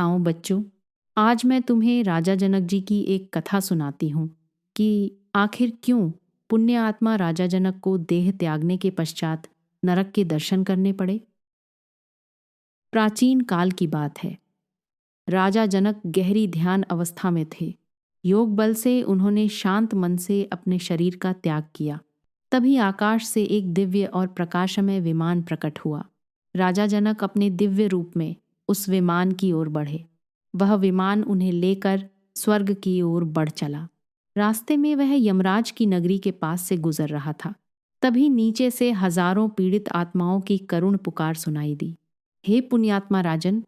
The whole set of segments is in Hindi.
आओ बच्चों, आज मैं तुम्हें राजा जनक जी की एक कथा सुनाती हूँ कि आखिर क्यों पुण्य आत्मा राजा जनक को देह त्यागने के पश्चात नरक के दर्शन करने पड़े। प्राचीन काल की बात है। राजा जनक गहरी ध्यान अवस्था में थे। योग बल से उन्होंने शांत मन से अपने शरीर का त्याग किया। तभी आकाश से एक दिव्य और प्रकाशमय विमान प्रकट हुआ। राजा जनक अपने दिव्य रूप में उस विमान की ओर बढ़े। वह विमान उन्हें लेकर स्वर्ग की ओर बढ़ चला। रास्ते में वह यमराज की नगरी के पास से गुजर रहा था। तभी नीचे से हजारों पीड़ित आत्माओं की करुण पुकार सुनाई दी। हे पुण्यात्मा राजन,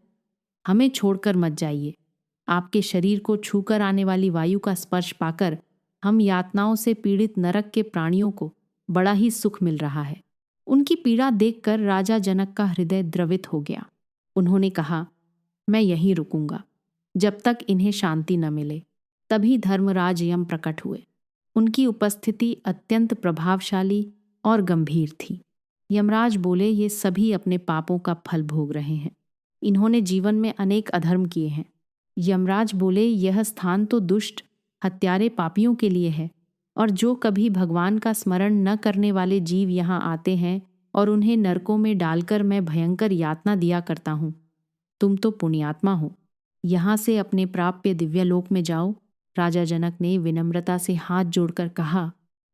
हमें छोड़कर मत जाइए। आपके शरीर को छूकर आने वाली वायु का स्पर्श पाकर हम यातनाओं से पीड़ित नरक के प्राणियों को बड़ा ही सुख मिल रहा है। उनकी पीड़ा देखकर राजा जनक का हृदय द्रवित हो गया। उन्होंने कहा, मैं यहीं रुकूंगा जब तक इन्हें शांति न मिले। तभी धर्मराज यम प्रकट हुए। उनकी उपस्थिति अत्यंत प्रभावशाली और गंभीर थी। यमराज बोले, ये सभी अपने पापों का फल भोग रहे हैं। इन्होंने जीवन में अनेक अधर्म किए हैं। यमराज बोले, यह स्थान तो दुष्ट हत्यारे पापियों के लिए है, और जो कभी भगवान का स्मरण न करने वाले जीव यहाँ आते हैं और उन्हें नरकों में डालकर मैं भयंकर यातना दिया करता हूँ। तुम तो पुण्यात्मा हो, यहाँ से अपने प्राप्य दिव्यलोक में जाओ। राजा जनक ने विनम्रता से हाथ जोड़कर कहा,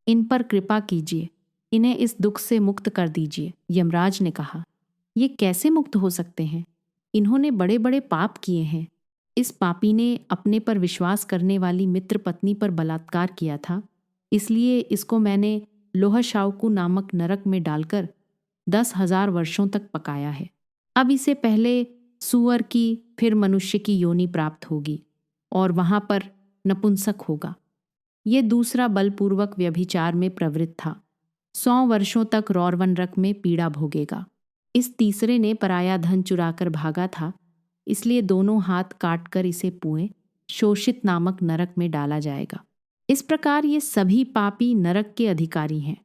इन पर कृपा कीजिए, इन्हें इस दुख से मुक्त कर दीजिए। यमराज ने कहा, ये कैसे मुक्त हो सकते हैं? इन्होंने बड़े बड़े पाप किए हैं। इस पापी ने अपने पर विश्वास करने वाली मित्र पत्नी पर बलात्कार किया था, इसलिए इसको मैंने लोहशावकु नामक नरक में डालकर 10,000 वर्षों तक पकाया है। अब इसे पहले सूअर की फिर मनुष्य की योनि प्राप्त होगी और वहां पर नपुंसक होगा। ये दूसरा बलपूर्वक व्यभिचार में प्रवृत्त था। 100 वर्षों तक रौरवन नरक में पीड़ा भोगेगा। इस तीसरे ने पराया धन चुराकर भागा था, इसलिए दोनों हाथ काटकर इसे पुए शोषित नामक नरक में डाला जाएगा। इस प्रकार ये सभी पापी नरक के अधिकारी हैं।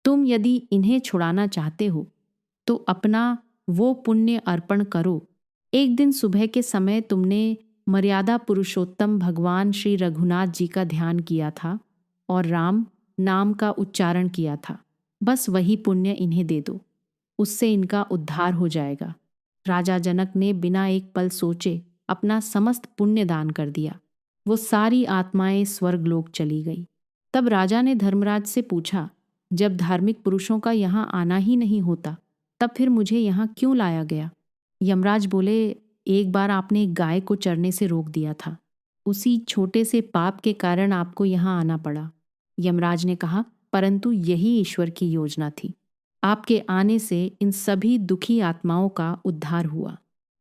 तुम यदि इन्हें छुड़ाना चाहते हो तो अपना वो पुण्य अर्पण करो। एक दिन सुबह के समय तुमने मर्यादा पुरुषोत्तम भगवान श्री रघुनाथ जी का ध्यान किया था और राम नाम का उच्चारण किया था। बस वही पुण्य इन्हें दे दो, उससे इनका उद्धार हो जाएगा। राजा जनक ने बिना एक पल सोचे अपना समस्त पुण्य दान कर दिया। वो सारी आत्माएं स्वर्गलोक चली गई। तब राजा ने धर्मराज से पूछा, जब धार्मिक पुरुषों का यहाँ आना ही नहीं होता, तब फिर मुझे यहाँ क्यों लाया गया? यमराज बोले, एक बार आपने एक गाय को चरने से रोक दिया था। उसी छोटे से पाप के कारण आपको यहाँ आना पड़ा। यमराज ने कहा, परंतु यही ईश्वर की योजना थी। आपके आने से इन सभी दुखी आत्माओं का उद्धार हुआ।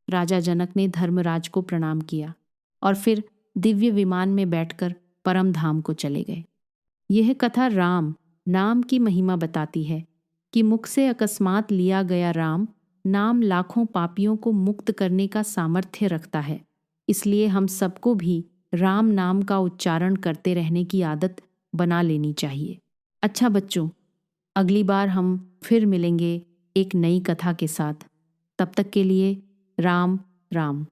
राजा जनक ने धर्मराज को प्रणाम किया और फिर दिव्य विमान में बैठकर परम धाम को चले गए। यह कथा राम नाम की महिमा बताती है कि मुख से अकस्मात लिया गया राम नाम लाखों पापियों को मुक्त करने का सामर्थ्य रखता है। इसलिए हम सबको भी राम नाम का उच्चारण करते रहने की आदत बना लेनी चाहिए। अच्छा बच्चों, अगली बार हम फिर मिलेंगे एक नई कथा के साथ। तब तक के लिए राम राम।